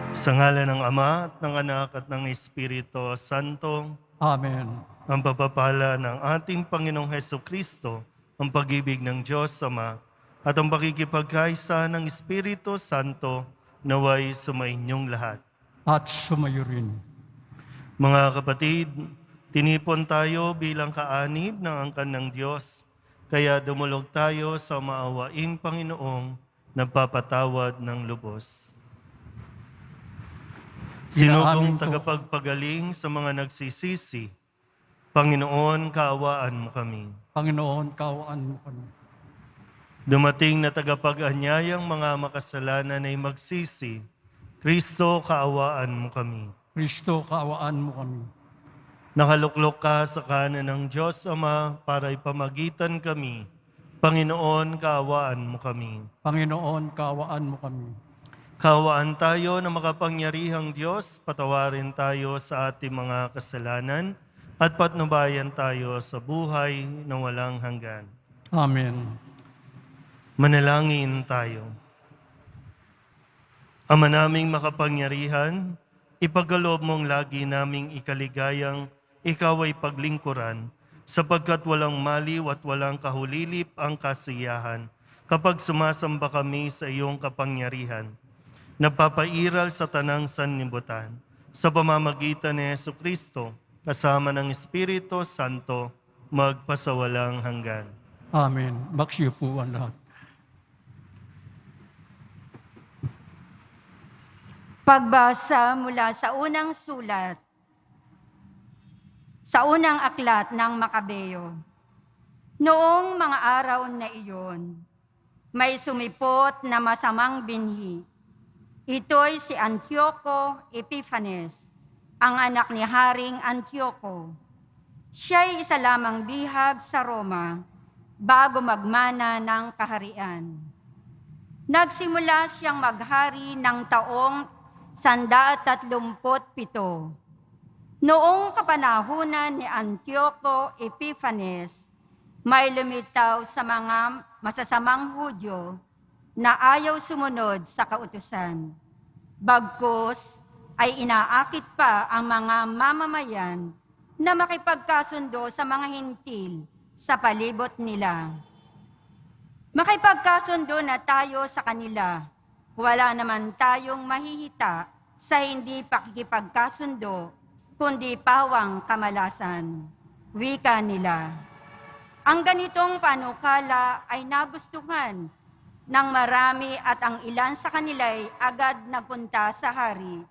Sa ngalan ng Ama at ng Anak at ng Espiritu Santo, Amen. ang pagpapala ng ating Panginoong Hesukristo, ang pag-ibig ng Diyos Ama, at ang pakikipagkaisa ng Espiritu Santo naway sumainyong lahat. At sumayo rin. Mga kapatid, tinipon tayo bilang kaanib ng angkan ng Diyos, kaya dumulog tayo sa maawaing Panginoong nagpapatawad ng lubos. Sinugong Inaamin ko. tagapagpagaling sa mga nagsisisi, Panginoon, kaawaan mo kami. Panginoon, kaawaan mo kami. Dumating na tagapag-anyayang mga makasalanan ay magsisi, Kristo, kaawaan mo kami. Kristo, kaawaan mo kami. Nakaluklok ka sa kanan ng Diyos Ama para ipamagitan kami. Panginoon, kaawaan mo kami. Panginoon, kaawaan mo kami. Kaawaan tayo na makapangyarihang Diyos, patawarin tayo sa ating mga kasalanan at patnubayan tayo sa buhay na walang hanggan. Amen. Manalangin tayo. Ama naming makapangyarihan, ipagkaloob mong lagi naming ikaligayang ikaw ay paglingkuran, sapagkat walang maliw at walang kahulilip ang kasiyahan kapag sumasamba kami sa iyong kapangyarihan. Nagpapairal sa tanang sanlibutan sa pamamagitan ni Jesucristo kasama ng Espiritu Santo magpasawalang hanggan. Amen. Magsiyupo po ang lahat. Pagbasa mula sa unang sulat, sa unang aklat ng Makabeo. Noong mga araw na iyon, may sumipot na masamang binhi. Ito'y si Antioco Epiphanes, ang anak ni Haring Antioco. Siya'y isa lamang bihag sa Roma bago magmana ng kaharian. Nagsimula siyang maghari ng taong 137. Noong kapanahunan ni Antioco Epiphanes, may lumitaw sa mga masasamang Hudyo na ayaw sumunod sa kautusan. Bagkus ay inaakit pa ang mga mamamayan na makipagkasundo sa mga hintil sa palibot nila. Makipagkasundo na tayo sa kanila. Wala naman tayong mahihita sa hindi pakikipagkasundo, kundi pawang kamalasan. Wika nila. Ang ganitong panukala ay nagustuhan ng marami at ang ilan sa kanila'y agad napunta sa hari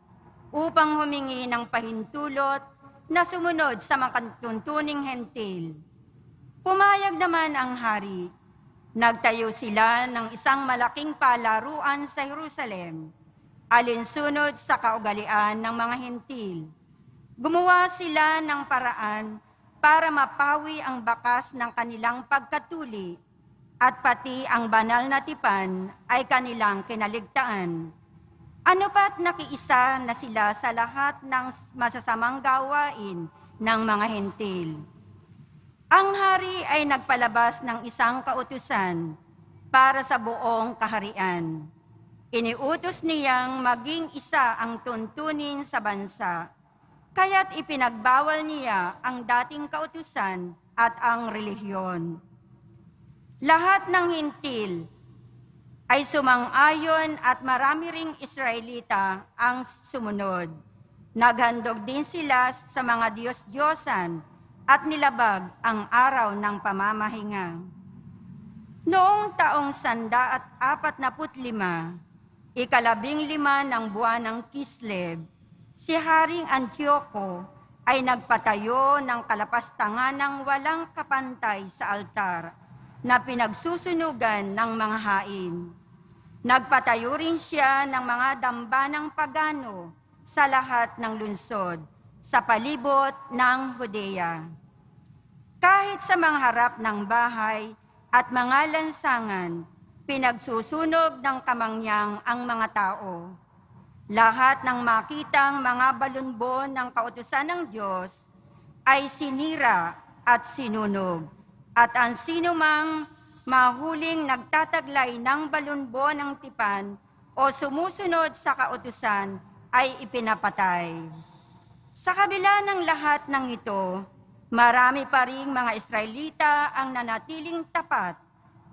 upang humingi ng pahintulot na sumunod sa mga tuntuning hentil. Pumayag naman ang hari. Nagtayo sila ng isang malaking palaruan sa Jerusalem, alinsunod sa kaugalian ng mga hentil. Gumawa sila ng paraan para mapawi ang bakas ng kanilang pagkatuli at pati ang banal na tipan ay kanilang kinaligtaan. Ano pa't nakiisa na sila sa lahat ng masasamang gawain ng mga hentil. Ang hari ay nagpalabas ng isang kautusan para sa buong kaharian. Iniutos niyang maging isa ang tuntunin sa bansa, kaya't ipinagbawal niya ang dating kautusan at ang relihiyon. Lahat ng hintil ay sumang-ayon at marami ring Israelita ang sumunod. Naghandog din sila sa mga Diyos-Diyosan at nilabag ang araw ng pamamahinga. Noong taong 145, ikalabing-lima ng buwan ng Kislev, si Haring Antioco ay nagpatayo ng kalapastangan ng walang kapantay sa altar na pinagsusunugan ng mga hain. Nagpatayo rin siya ng mga dambanang pagano sa lahat ng lungsod, sa palibot ng Judea. Kahit sa mga harap ng bahay at mga lansangan, pinagsusunog ng kamangyang ang mga tao. Lahat ng makitang mga balunbon ng kautusan ng Diyos ay sinira at sinunog. At ang sinumang mahuling nagtataglay ng balunbon ng tipan o sumusunod sa kautusan ay ipinapatay. Sa kabila ng lahat ng ito, marami pa ring mga Israelita ang nanatiling tapat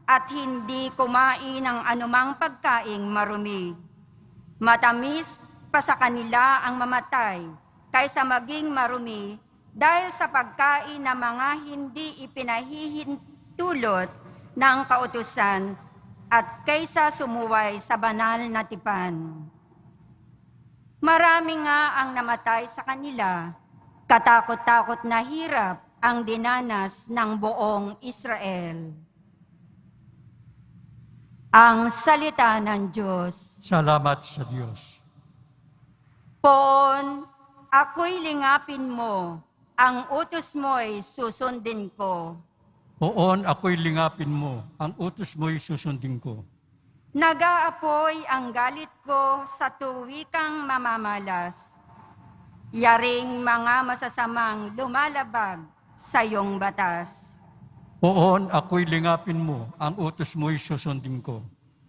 at hindi kumain ng anumang pagkaing marumi. Matamis pa sa kanila ang mamatay kaysa maging marumi dahil sa pagkain ng mga hindi ipinahihintulot ng kautusan at kaysa sumuway sa banal na tipan. Marami nga ang namatay sa kanila, katakot-takot na hirap ang dinanas ng buong Israel. Ang salita ng Diyos. Salamat sa Diyos. Poon, ako'y lingapin mo, ang utos mo'y susundin ko. Poon ako'y lingapin mo, ang utos mo'y susundin ko. Nag-aapoy ang galit ko sa tuwikang mamamalas. Yaring mga masasamang lumalabag sa iyong batas. Poon ako'y lingapin mo, ang utos mo'y susundin ko.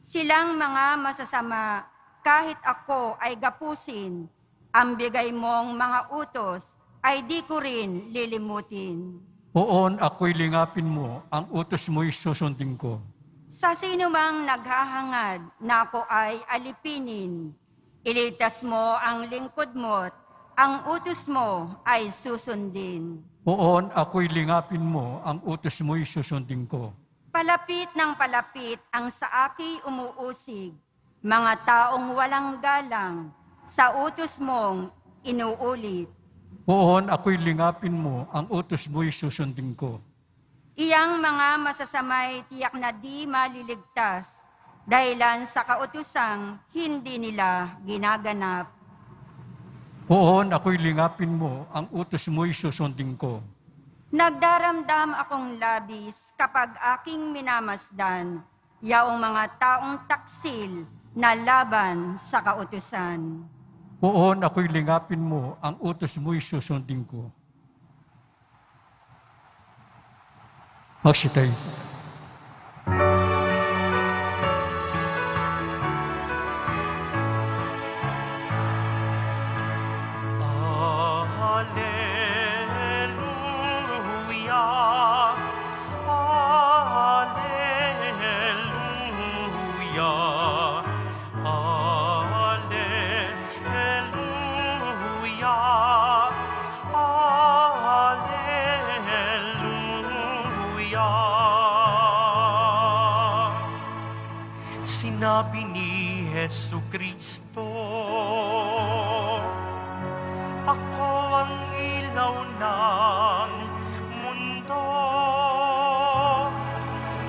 Silang mga masasama, kahit ako ay gapusin, ang bigay mong mga utos ay di ko rin lilimutin. Poon ako'y lingapin mo, ang utos mo'y susundin ko. Sa sino mang naghahangad na ako ay alipinin, ilitas mo ang lingkod mo't ang utos mo ay susundin. Poon ako'y lingapin mo, ang utos mo'y susundin ko. Palapit ng palapit ang sa aki umuusig, mga taong walang galang, sa utos mong inuulit. Poon ako'y lingapin mo, ang utos mo'y susundin ko. Iyang mga masasamay tiyak na di maliligtas, dahilan sa kautusang hindi nila ginaganap. Poon ako'y lingapin mo, ang utos mo'y susundin ko. Nagdaramdam akong labis kapag aking minamasdan, yaong mga taong taksil na laban sa kautusan. Poon ako'y lingapin mo, ang utos mo'y susundin ko. Magsitay. Hallelujah, Hallelujah, Hallelujah, Hallelujah. Sinabi ni Jesucristo, ako ang ilaw ng mundo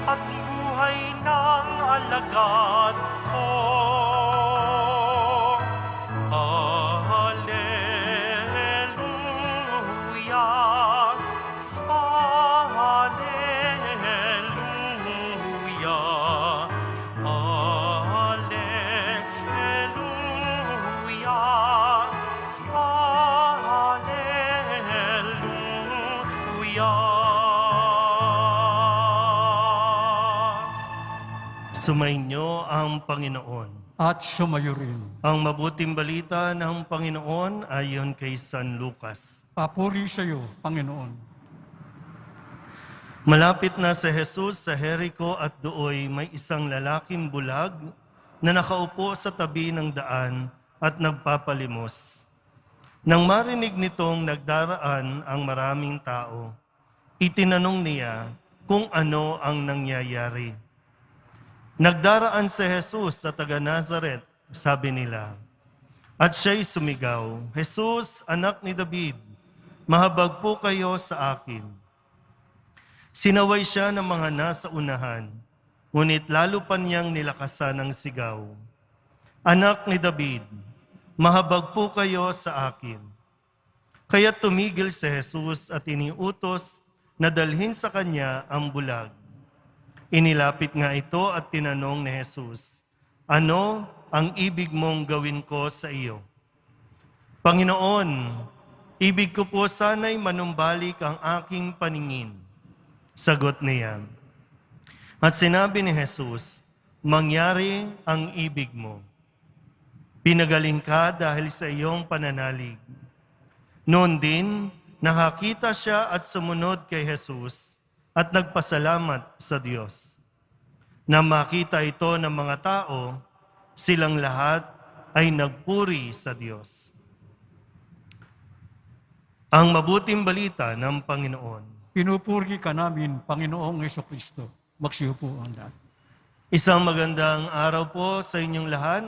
at buhay ng alagad ko. Hallelujah, Hallelujah, Hallelujah, Hallelujah. Sumainyo ang Panginoon. At sumayo rin. Ang mabuting balita ng Panginoon ayon kay San Lucas. Papuri sa iyo, Panginoon. Malapit na si Jesus sa Jericho at dooy may isang lalaking bulag na nakaupo sa tabi ng daan at nagpapalimos. Nang marinig nitong nagdaraan ang maraming tao, itinanong niya kung ano ang nangyayari. Nagdaraan si Jesus sa taga Nazaret, sabi nila. At siya'y sumigaw, Jesus, anak ni David, mahabag po kayo sa akin. Sinaway siya ng mga nasa unahan, ngunit lalo pa niyang nilakasan ang sigaw. Anak ni David, mahabag po kayo sa akin. Kaya tumigil si Jesus at iniutos na dalhin sa kanya ang bulag. Inilapit nga ito at tinanong ni Jesus, ano ang ibig mong gawin ko sa iyo? Panginoon, ibig ko po sana'y manumbalik ang aking paningin. Sagot niya. At sinabi ni Jesus, mangyari ang ibig mo. Pinagaling ka dahil sa iyong pananalig. Noon din, nakakita siya at sumunod kay Jesus at nagpasalamat sa Diyos. Na makita ito ng mga tao, silang lahat ay nagpuri sa Diyos. Ang mabuting balita ng Panginoon. Pinupuri ka namin, Panginoong Hesukristo. Magsiupo ang lahat. Isang magandang araw po sa inyong lahat.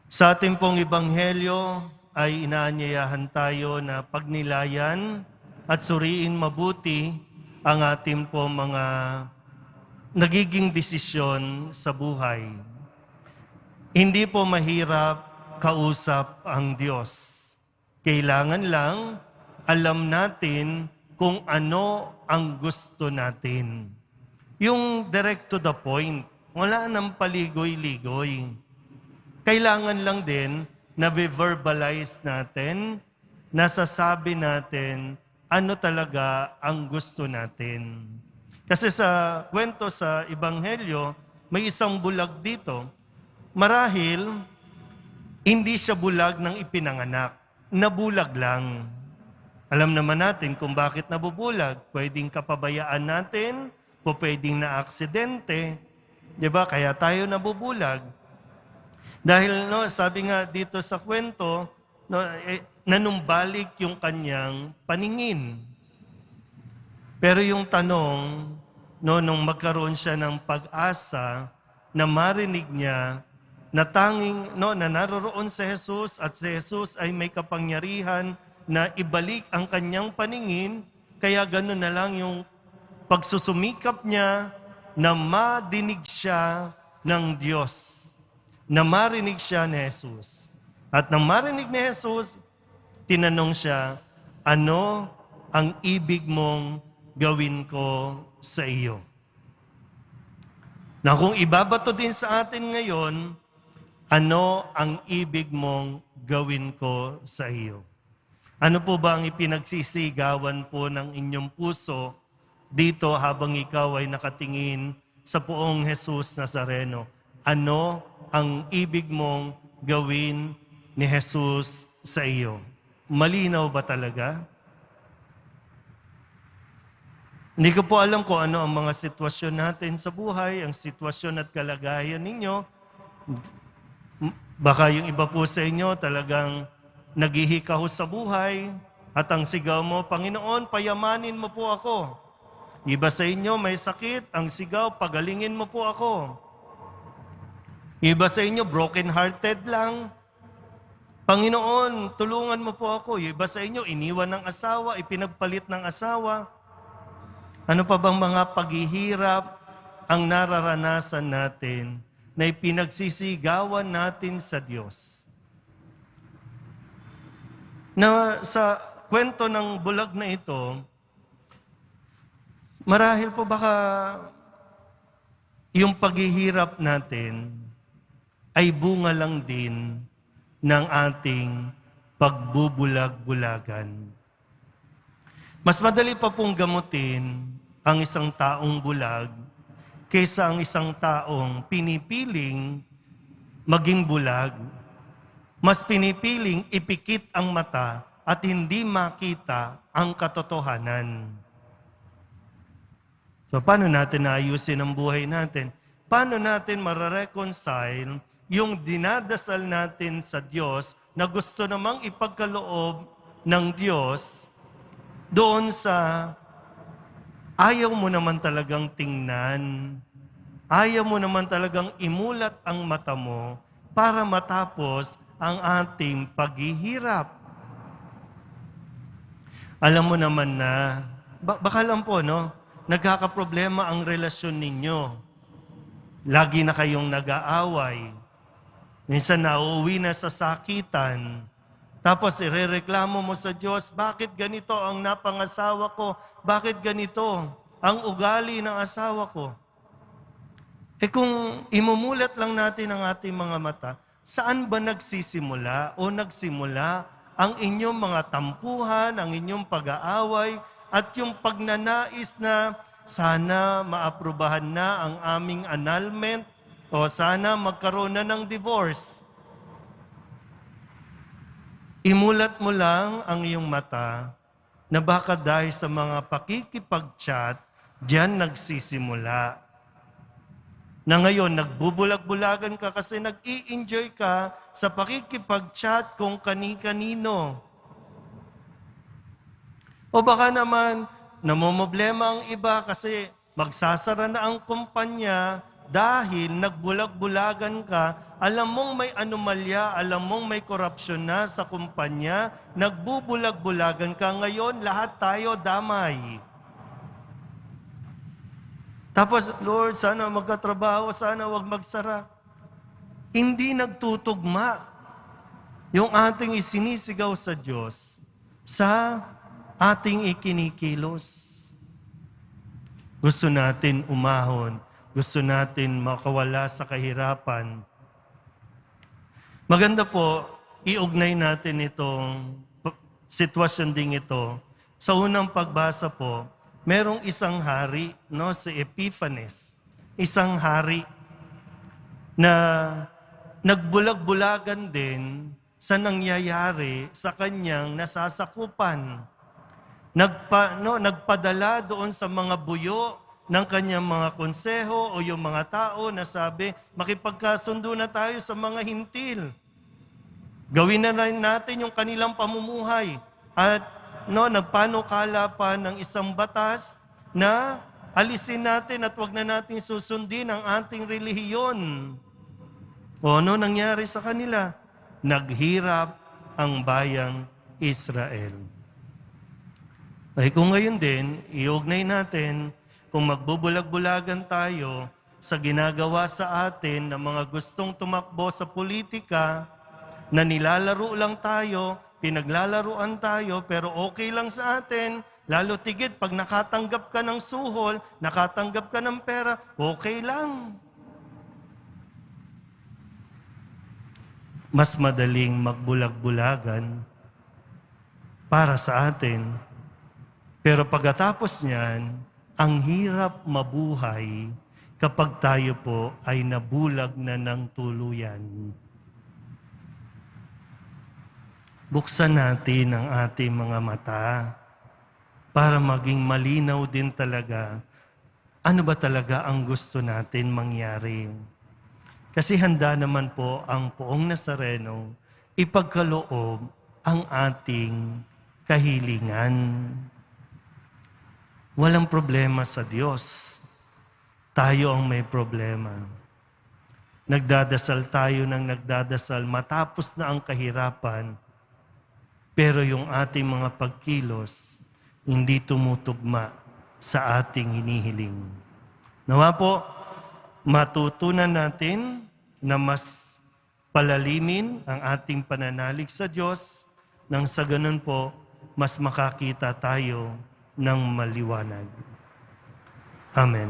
Sa ating pong Ebanghelyo ay inaanyayahan tayo na pagnilayan at suriin mabuti ang ating po mga nagiging desisyon sa buhay. Hindi po mahirap kausap ang Diyos. Kailangan lang alam natin kung ano ang gusto natin. Yung direct to the point, wala nang paligoy-ligoy. Kailangan lang din na verbalize natin, nasasabi natin ano talaga ang gusto natin. Kasi sa kwento sa Ebanghelyo, may isang bulag dito. Marahil, hindi siya bulag ng ipinanganak. Nabulag lang. Alam naman natin kung bakit nabubulag. Pwedeng kapabayaan natin, o pwedeng na aksidente. Diba? Kaya tayo nabubulag. Dahil sabi nga dito sa kwento, nanumbalik yung kanyang paningin. Pero yung tanong, nung magkaroon siya ng pag-asa na marinig niya na tanging, na naroroon si Jesus at si Jesus ay may kapangyarihan na ibalik ang kanyang paningin, kaya gano'n na lang yung pagsusumikap niya na madinig siya ng Diyos, na marinig siya ni Jesus. At nang marinig ni Jesus, tinanong siya, ano ang ibig mong gawin ko sa iyo? Na kung ibabato din sa atin ngayon, ano ang ibig mong gawin ko sa iyo? Ano po ba ang ipinagsisigawan po ng inyong puso dito habang ikaw ay nakatingin sa poong Jesus Nazareno? Ano ang ibig mong gawin ni Jesus sa iyo? Malinaw ba talaga? Hindi ko po alam kung ano ang mga sitwasyon natin sa buhay, ang sitwasyon at kalagayan ninyo. Baka yung iba po sa inyo talagang naghihikaw sa buhay at ang sigaw mo, Panginoon, payamanin mo po ako. Iba sa inyo may sakit, ang sigaw, pagalingin mo po ako. Iba sa inyo, broken-hearted lang. Panginoon, tulungan mo po ako. Iba sa inyo, iniwan ng asawa, ipinagpalit ng asawa. Ano pa bang mga paghihirap ang nararanasan natin na ipinagsisigawan natin sa Diyos? Na sa kwento ng bulag na ito, marahil po baka yung paghihirap natin ay bunga lang din ng ating pagbubulag-bulagan. Mas madali pa pong gamutin ang isang taong bulag kaysa ang isang taong pinipiling maging bulag. Mas pinipiling ipikit ang mata at hindi makita ang katotohanan. So paano natin naayusin ang buhay natin? Paano natin marareconcile yung dinadasal natin sa Diyos na gusto namang ipagkaloob ng Diyos doon sa ayaw mo naman talagang tingnan, ayaw mo naman talagang imulat ang mata mo para matapos ang ating paghihirap. Alam mo naman na, baka lang po, nagkakaproblema ang relasyon ninyo. Lagi na kayong nag-aaway. Minsan nauuwi na sa sakitan. Tapos irereklamo mo sa Diyos, bakit ganito ang napangasawa ko? Bakit ganito ang ugali ng asawa ko? Kung imumulat lang natin ang ating mga mata, saan ba nagsisimula o nagsimula ang inyong mga tampuhan, ang inyong pag-aaway, at yung pagnanais na sana maaprubahan na ang aming annulment, O sana magkaroon na ng divorce. Imulat mo lang ang iyong mata na baka dahil sa mga pakikipag-chat, diyan nagsisimula. Na ngayon, nagbubulag-bulagan ka kasi nag-i-enjoy ka sa pakikipag-chat kung kani-kanino. O baka naman, namomblema ang iba kasi magsasara na ang kumpanya dahil nagbulag-bulagan ka, alam mong may anomalya, alam mong may korupsyon na sa kumpanya, nagbubulag-bulagan ka ngayon, lahat tayo damay. Tapos, Lord, sana magkatrabaho, sana wag magsara. Hindi nagtutugma yung ating isinisigaw sa Diyos sa ating ikinikilos. Gusto natin umahon, gusto natin makawala sa kahirapan. Maganda po, iugnay natin itong sitwasyon ding ito. Sa unang pagbasa po, merong isang hari, no, si Epiphanes, isang hari na nagbulag-bulagan din sa nangyayari sa kanyang nasasakupan. Nagpadala doon sa mga buyo ng kanyang mga konseho o yung mga tao na sabi, makipagkasundo na tayo sa mga hintil. Gawin na rin natin yung kanilang pamumuhay. At nagpanukala pa ng isang batas na alisin natin at wag na natin susundin ang ating relihiyon. O ano nangyari sa kanila? Naghirap ang bayang Israel. Ay kung ngayon din, iugnay natin kung magbubulag-bulagan tayo sa ginagawa sa atin ng mga gustong tumakbo sa politika, na nilalaro lang tayo, pinaglalaruan tayo, pero okay lang sa atin, lalo tigit pag nakatanggap ka ng suhol, nakatanggap ka ng pera, okay lang. Mas madaling magbulag-bulagan para sa atin. Pero pagkatapos niyan, ang hirap mabuhay kapag tayo po ay nabulag na ng tuluyan. Buksan natin ang ating mga mata para maging malinaw din talaga ano ba talaga ang gusto natin mangyari. Kasi handa naman po ang Poong Nazareno ipagkaloob ang ating kahilingan. Walang problema sa Diyos. Tayo ang may problema. Nagdadasal tayo ng nagdadasal matapos na ang kahirapan, pero yung ating mga pagkilos hindi tumutugma sa ating hinihiling. Nawa po, matutunan natin na mas palalimin ang ating pananalig sa Diyos nang sa ganun po, mas makakita tayo ng maliwanag. Amen.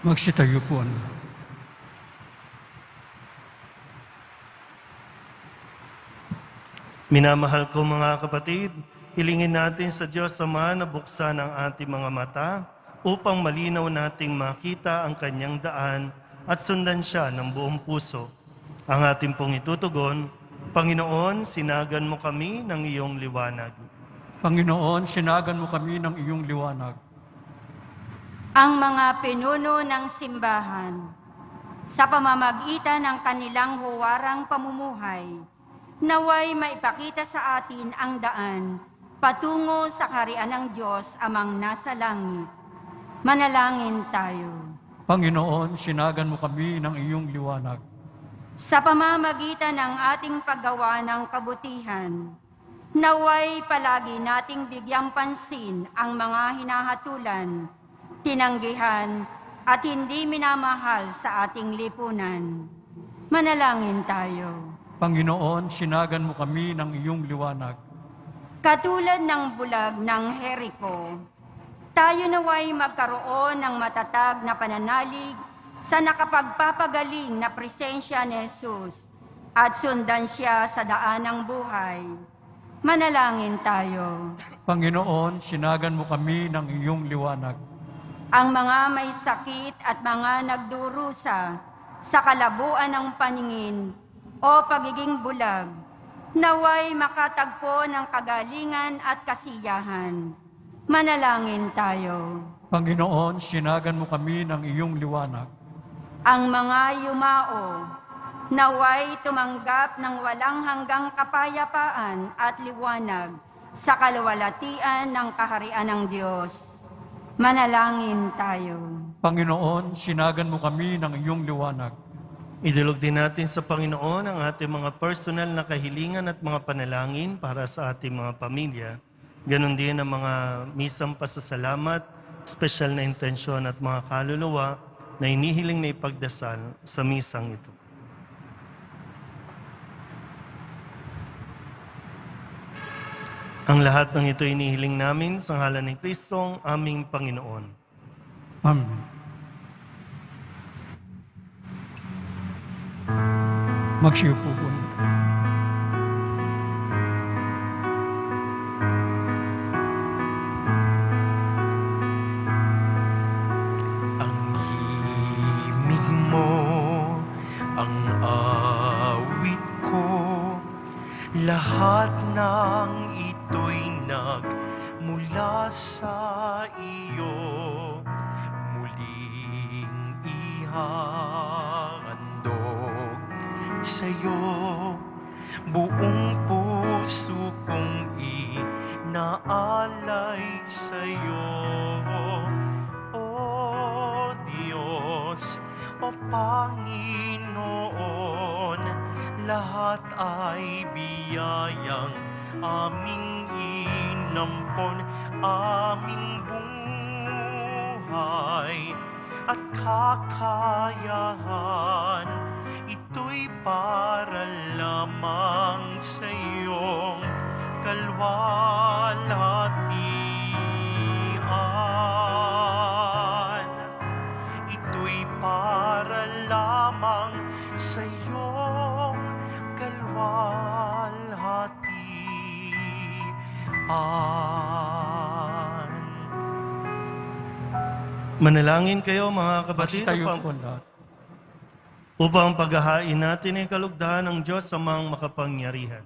Magsitayo po. Minamahal ko mga kapatid, hilingin natin sa Diyos Ama na buksan ang ating mga mata upang malinaw nating makita ang kanyang daan at sundan siya ng buong puso. Ang ating pong itutugon, Panginoon, sinagan mo kami ng iyong liwanag. Panginoon, sinagan mo kami ng iyong liwanag. Ang mga pinuno ng simbahan, sa pamamagitan ng kanilang huwarang pamumuhay, naway maipakita sa atin ang daan patungo sa kaharian ng Diyos amang nasa langit. Manalangin tayo. Panginoon, sinagan mo kami ng iyong liwanag. Sa pamamagitan ng ating paggawa ng kabutihan, naway palagi nating bigyang pansin ang mga hinahatulan, tinanggihan, at hindi minamahal sa ating lipunan. Manalangin tayo. Panginoon, sinagan mo kami ng iyong liwanag. Katulad ng bulag ng Jericho, tayo naway magkaroon ng matatag na pananalig sa nakapagpapagaling na presensya ni Jesus at sundan siya sa daan ng buhay. Manalangin tayo. Panginoon, sinagan mo kami ng iyong liwanag. ang mga may sakit at mga nagdurusa sa kalabuan ng paningin o pagiging bulag, naway makatagpo ng kagalingan at kasiyahan. Manalangin tayo. Panginoon, sinagan mo kami ng iyong liwanag. Ang mga yumao, naway tumanggap ng walang hanggang kapayapaan at liwanag sa kaluwalhatian ng kaharian ng Diyos. Manalangin tayo. Panginoon, sinagan mo kami ng iyong liwanag. Idulog din natin sa Panginoon ang ating mga personal na kahilingan at mga panalangin para sa ating mga pamilya. Ganon din ang mga misang pasasalamat, espesyal na intensyon at mga kaluluwa na inihiling na ipagdasal sa misang ito. Ang lahat ng ito inihiling namin sa ngalan ni Kristong aming Panginoon. Amen. Magsiupo po. Ang himig mo, ang awit ko, lahat ng ito'y nagmula sa iyo. Muling ihahandog sa'yo, buong puso kong inaalay sa'yo. O Diyos, o Panginoon, lahat ay biyayang aming inampon, aming buhay at kakayahan. Ito'y para lamang sa iyong kalwalhatian. Ito'y para lamang sa iyong kalwalhatian. Manalangin kayo mga kapatid Magtayo po lahat. upang paghahain natin ay kalugdahan ng Diyos sa mga makapangyarihan.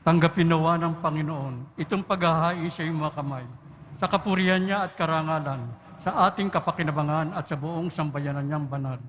Tanggapin nawa ng Panginoon itong paghahain sa iyong mga kamay, sa kapurihan niya at karangalan, sa ating kapakinabangan at sa buong sambayanan niyang banal.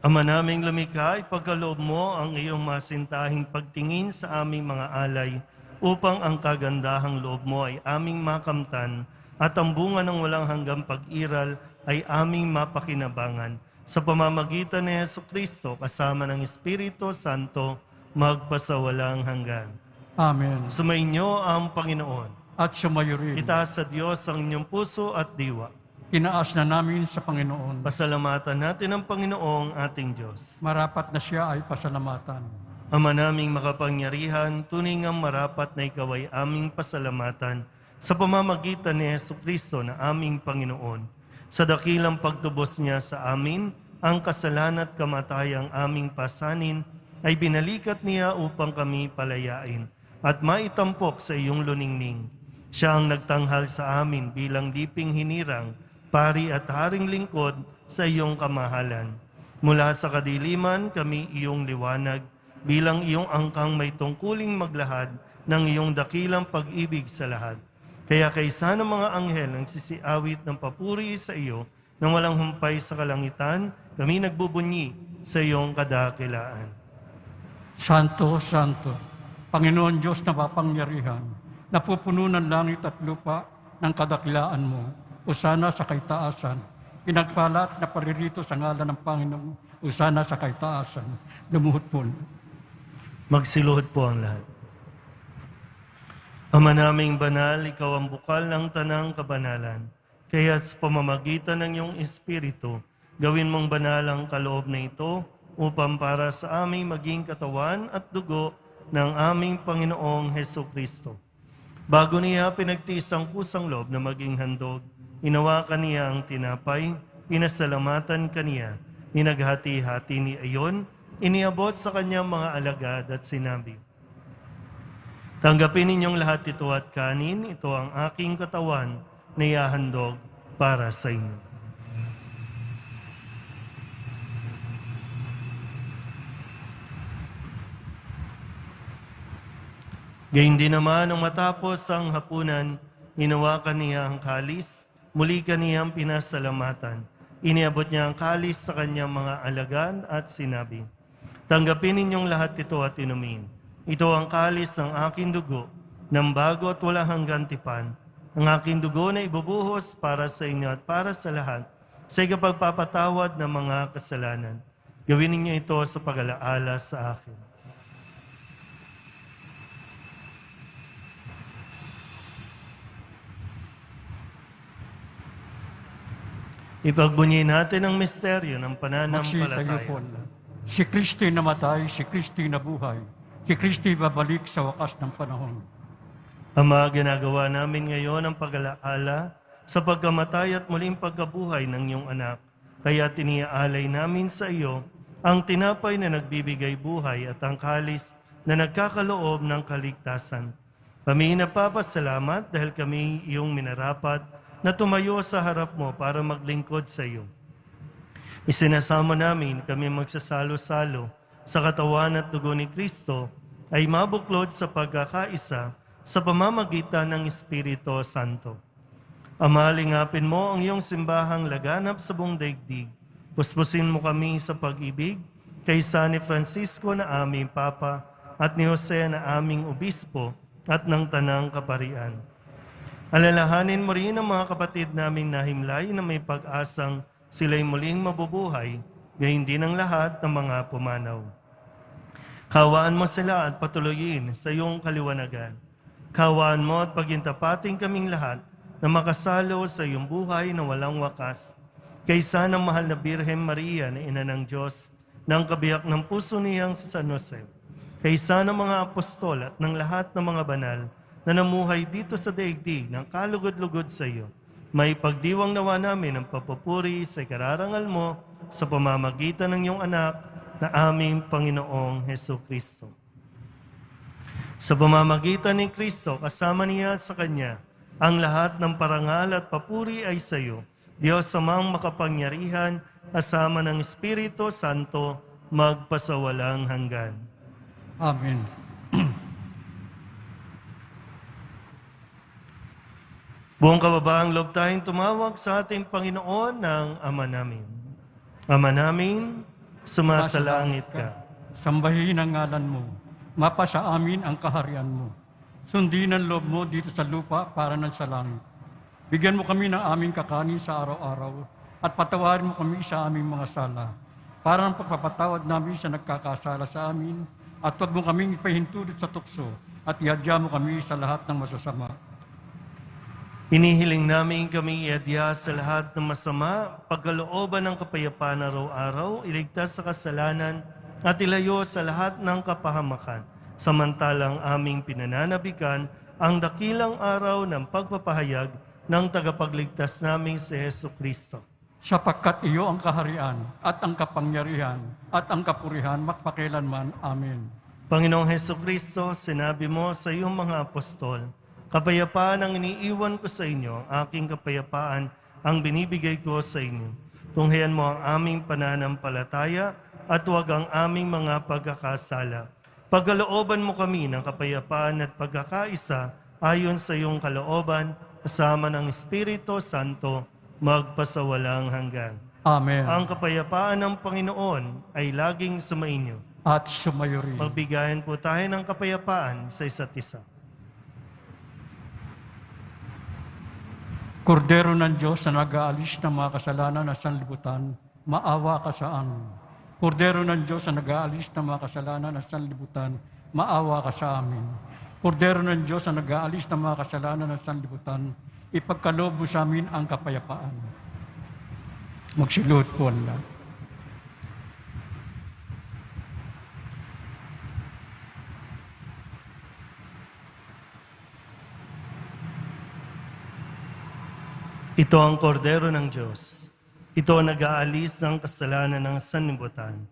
Ama naming lumikha, ipagkaloob mo ang iyong masintahing pagtingin sa aming mga alay upang ang kagandahang loob mo ay aming makamtan at ang bunga ng walang hanggang pag-iral ay aming mapakinabangan. Sa pamamagitan ni Jesucristo kasama ng Espiritu Santo, magpasawalang hanggan. Amen. Sumainyo ang Panginoon. At sumayo rin. Itaas sa Diyos ang inyong puso at diwa. Inaas na namin sa Panginoon. Pasalamatan natin ang Panginoong ating Diyos. Marapat na siya ay pasalamatan. Ama naming makapangyarihan, tunay ngang marapat na ikaw ay aming pasalamatan sa pamamagitan ni Jesucristo na aming Panginoon. Sa dakilang pagtubos niya sa amin, ang kasalanan at kamatayang aming pasanin ay binalikat niya upang kami palayain at maitampok sa iyong luningning. Siya ang nagtanghal sa amin bilang liping hinirang, pari at haring lingkod sa iyong kamahalan. Mula sa kadiliman kami iyong liwanag, bilang iyong angkang may tungkuling maglahad ng iyong dakilang pag-ibig sa lahat. Kaya kaysa ng mga anghel ang sisiawit ng papuri sa iyo nang walang humpay sa kalangitan, kami nagbubunyi sa iyong kadakilaan. Santo, Santo, Panginoon Diyos na mapangyarihan, napupuno ng langit at lupa ng kadakilaan mo, usana sa kaitaasan, pinagpalat na paririto sa ngalan ng Panginoon, usana sa kaitaasan, lumuhod po. Magsiluhod po ang lahat. Ama naming banal, ikaw ang bukal ng tanang kabanalan. Kaya sa pamamagitan ng iyong Espiritu, gawin mong banal ang kaloob na ito upang para sa aming maging katawan at dugo ng aming Panginoong Hesukristo. Bago niya pinagtiis ang kusang loob na maging handog, inawakan niya ang tinapay, pinasalamatan kaniya, inaghati-hati ni ayon, iniabot sa kanyang mga alagad at sinabi, tanggapin ninyong lahat ito at kanin, ito ang aking katawan na ihahandog para sa inyo. Gayun din naman nung matapos ang hapunan, hinawakan niya ang kalis, muli kaniyang pinasalamatan. Iniabot niya ang kalis sa kanyang mga alagad at sinabi, "Tanggapin ninyong lahat ito at inumin. Ito ang kalis ng aking dugo, ng bago at walang hanggang tipan. Ang aking dugo na ibubuhos para sa inyo at para sa lahat, sa ikapagpapatawad ng mga kasalanan. Gawin ninyo ito sa pag-alaala sa akin." Ipagbunyi natin ang misteryo ng Magsitayo pananampalataya. po. Si Kristo'y namatay, si Kristo'y nabuhay. Si Kristo'y babalik sa wakas ng panahon. Ama, ginagawa namin ngayon ang pag-alaala sa pagkamatay at muling pagkabuhay ng iyong anak. Kaya tiniaalay namin sa iyo ang tinapay na nagbibigay buhay at ang kalis na nagkakaloob ng kaligtasan. Kami napapasalamat dahil kami iyong minarapat na tumayo sa harap mo para maglingkod sa iyo. Isinasamo namin kami magsasalo-salo sa katawan at dugo ni Kristo ay mabuklod sa pagkakaisa sa pamamagitan ng Espiritu Santo. Ama, lingapin mo ang iyong simbahang laganap sa buong daigdig. Puspusin mo kami sa pag-ibig kaysa ni Francisco na aming Papa at ni Jose na aming Obispo at ng Tanang Kaparian. Alalahanin mo rin ang mga kapatid naming nahimlay na may pag-asang sila'y muling mabubuhay, gayon din ang lahat ng mga pumanaw. Kawaan mo sila at patuloyin sa iyong kaliwanagan. Kawaan mo at pagintapating kaming lahat na makasalo sa iyong buhay na walang wakas. Kaysa ng mahal na Birhen Maria na ina ng Diyos, ng kabiyak ng puso niyang si San Jose. Kaysa ng mga apostol at ng lahat ng mga banal na namuhay dito sa daigdig ng kalugod-lugod sa iyo. May pagdiwang nawa namin ang papupuri sa ikararangal mo sa pamamagitan ng iyong anak na aming Panginoong Heso Kristo. Sa pamamagitan ni Kristo, kasama niya sa Kanya, ang lahat ng parangal at papuri ay sa iyo, Diyos Amang makapangyarihan, kasama ng Espiritu Santo, magpasawalang hanggan. Amen. Buong kababaang loob tayong tumawag sa ating Panginoon ng Ama namin. Ama namin, sumasalangit ka. Sambahin ang ngalan mo. Mapasa amin ang kaharian mo. Sundin ang loob mo dito sa lupa para ng sa langit. Bigyan mo kami ng aming kakanin sa araw-araw at patawarin mo kami sa aming mga sala. Para ng pagpapatawad namin sa nagkakasala sa amin at huwag mo kaming ipahintulot sa tukso at ihadya mo kami sa lahat ng masasama. Hinihiling namin kami iadya sa lahat ng masama, pagkalooban ng kapayapaan araw-araw, iligtas sa kasalanan at ilayo sa lahat ng kapahamakan. Samantalang aming pinananabikan ang dakilang araw ng pagpapahayag ng tagapagligtas naming si Heso Kristo. Sapagkat iyo ang kaharian at ang kapangyarihan at ang kapurihan magpakilanman. Amen. Panginoong Heso Kristo, sinabi mo sa iyong mga apostol, "Kapayapaan ang iniiwan ko sa inyo, aking kapayapaan ang binibigay ko sa inyo. Tunghayan mo ang aming pananampalataya at huwag ang aming mga pagkakasala. Pagkalooban mo kami ng kapayapaan at pagkakaisa ayon sa iyong kalooban, kasama ng Espiritu Santo, magpasawalang hanggan." Amen. Ang kapayapaan ng Panginoon ay laging sumainyo. At sumayo rin. Magbigayan po tayo ng kapayapaan sa isa't isa. Kordero ng Diyos na nag-aalis ng mga kasalanan ng sanlibutan, maawa ka sa amin. Kordero ng Diyos na nag-aalis ng mga kasalanan ng sanlibutan, maawa ka sa amin. Kordero ng Diyos na nag-aalis ng mga kasalanan ng sanlibutan, ipagkaloob mo sa amin ang kapayapaan. Magsiluhod po ang lahat. Ito ang kordero ng Diyos. Ito ang nag-aalis ng kasalanan ng sanlibutan.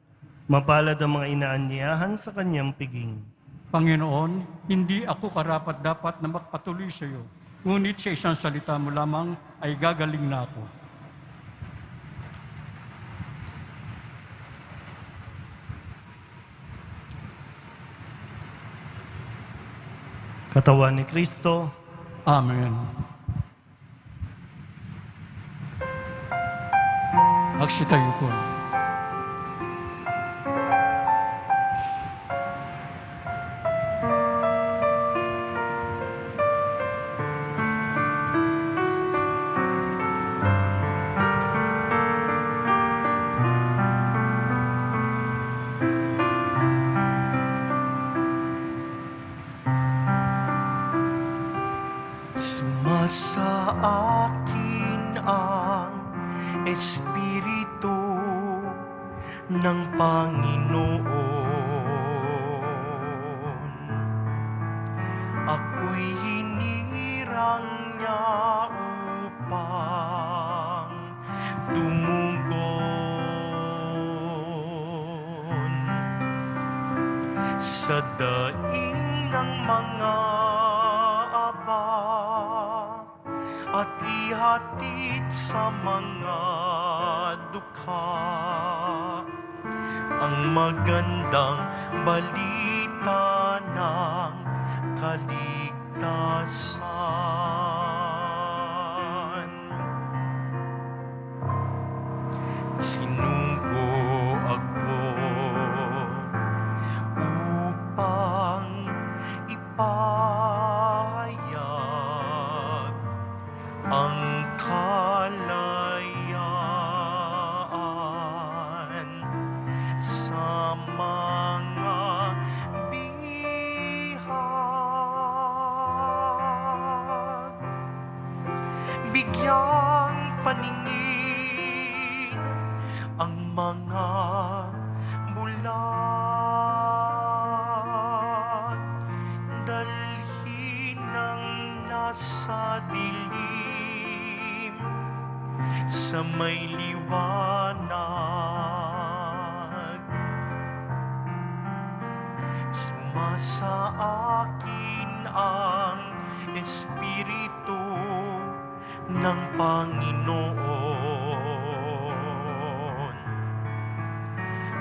Mapalad ang mga inaanyayahan sa kanyang piging. Panginoon, hindi ako karapat-dapat na magpatuloy sa iyo. Ngunit sa isang salita mo lamang ay gagaling na ako. Katawan ni Kristo, Amen. Magsitayo po. Sumasa akin ang Espiritu ng Panginoon. Ako'y hinirang niya upang tumugon sa daing ng mga aba at ihatid sa mga dukha ang magandang balita ng kaligtasan. Sinugo ako upang ipahayag ang kalayaan sa mga bihag. Bigyang paningin ang mga bulag, dalhin ng nasa dilim sa may liwanag. Sumasa akin ang Espiritu ng Panginoon.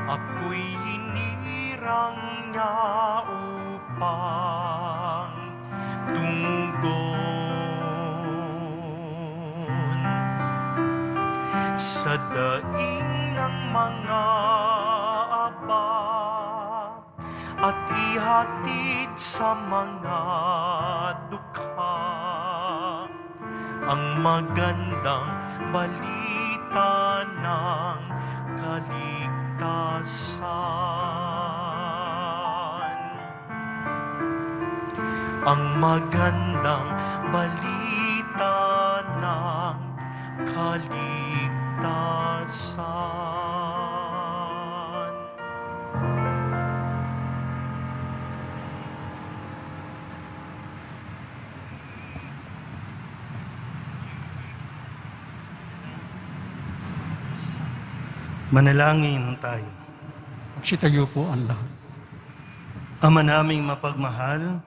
Ako'y hinirang niya upang tumugon sa daing ng mga aba at ihatid sa mga dukha ang magandang balita ng kaligtasan. Ang magandang balita ng kaligtasan. manalangin tayo. Magsitayo po ang lahat. Ama naming mapagmahal,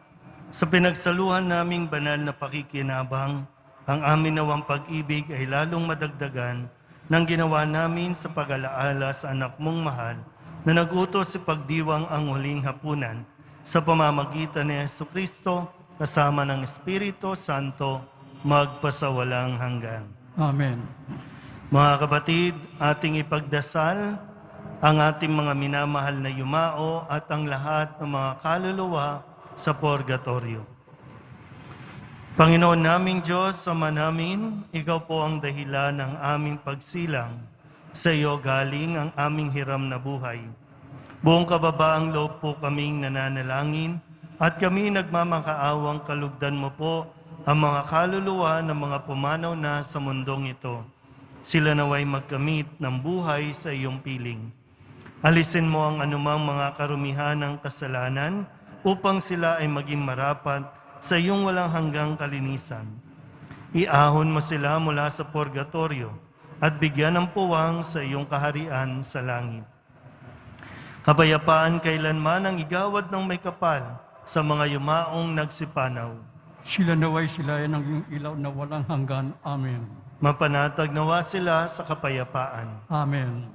sa pinagsaluhan naming banal na pakikinabang, ang amin nawang pag-ibig ay lalong madagdagan ng ginawa namin sa pag-alaala sa anak mong mahal na nag-utos sa pagdiwang ang huling hapunan sa pamamagitan ni Jesucristo kasama ng Espiritu Santo magpasawalang hanggan. Amen. Mga kapatid, ating ipagdasal ang ating mga minamahal na yumao at ang lahat ng mga kaluluwa sa purgatorio. Panginoon naming Diyos, Ama namin, Ikaw po ang dahilan ng aming pagsilang. Sa iyo galing ang aming hiram na buhay. Buong kababaang loob po kaming nananalangin at kami nagmamakaawang kalugdan mo po ang mga kaluluwa ng mga pumanaw na sa mundong ito. Sila naway magkamit ng buhay sa iyong piling. Alisin mo ang anumang mga karumihan ng kasalanan upang sila ay maging marapat sa iyong walang hanggang kalinisan. Iahon mo sila mula sa purgatorio at bigyan ng puwang sa iyong kaharian sa langit. Kapayapaan kailanman ang igawad ng may kapal sa mga yumaong nagsipanaw. Sila naway sila ng iyong ilaw na walang hanggan. Amen. Mapanatag nawa sila sa kapayapaan. Amen.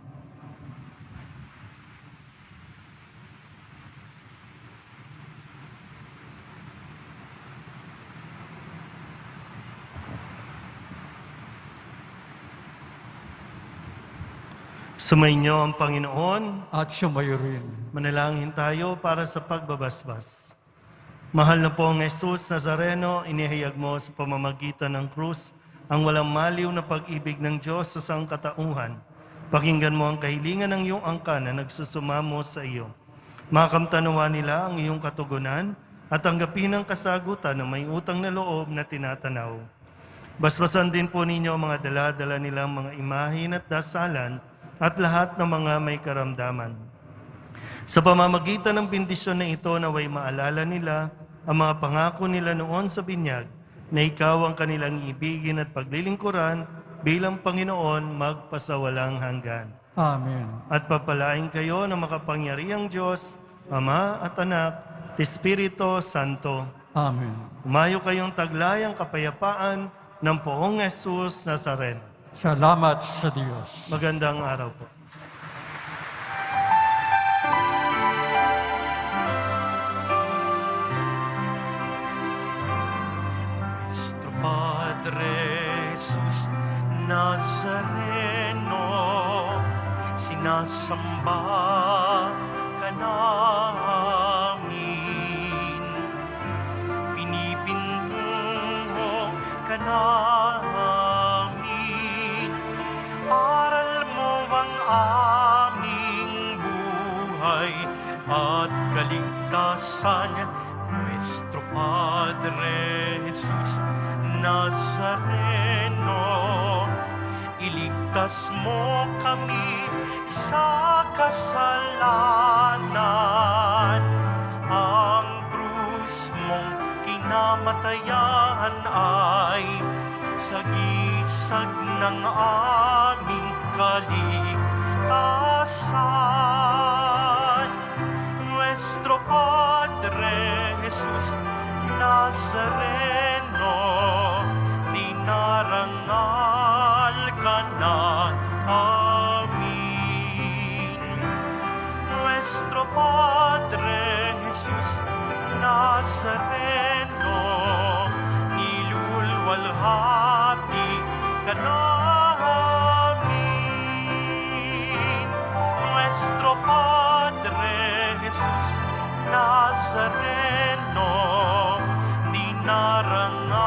Sumainyo ang Panginoon. at sumayo rin. Manalangin tayo para sa pagbabasbas. Mahal na pong Jesus Nazareno, inihayag mo sa pamamagitan ng krus ang walang maliw na pag-ibig ng Diyos sa sangkatauhan. Pakinggan mo ang kahilingan ng iyong angkan na nagsusumamo sa iyo. Makamtanawa nila ang iyong katugunan at tanggapin ang kasagutan ng may utang na loob na tinatanaw. Basbasan din po ninyo ang mga dala-dala nilang mga imahin at dasalan at lahat ng mga may karamdaman. Sa pamamagitan ng bendisyon na ito, naway maalala nila ang mga pangako nila noon sa binyag na ikaw ang kanilang ibigin at paglilingkuran bilang Panginoon magpasawalang hanggan. Amen. At papalain kayo ng makapangyarihang Diyos, Ama at Anak, at Espiritu Santo. Amen. Umayo kayong taglayang kapayapaan ng Poong Jesus Nazareno. Salamat sa Diyos. Magandang araw po. Cristo Padre Jesus Nazareno, sinasamba ka namin, pinipintungo ka namin, aral mo ang aming buhay at kaligtasan. Nuestro Padre Jesus Nazareno, iligtas mo kami sa kasalanan. Ang krus mong kinamatayan ay sagisag ng aming kaligtasan. Nuestro Padre Jesus Nazareno, dinarangal ka na amin. Nuestro Padre Jesus Nazareno, nilulwalhati ka namin. Nuestro Padre Jesus Nazareno, dinarangal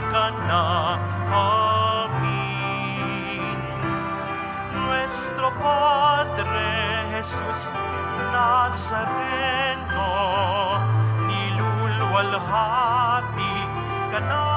ka na amin. Nuestro Padre Jesus Nazareno, nilulwalhati ka na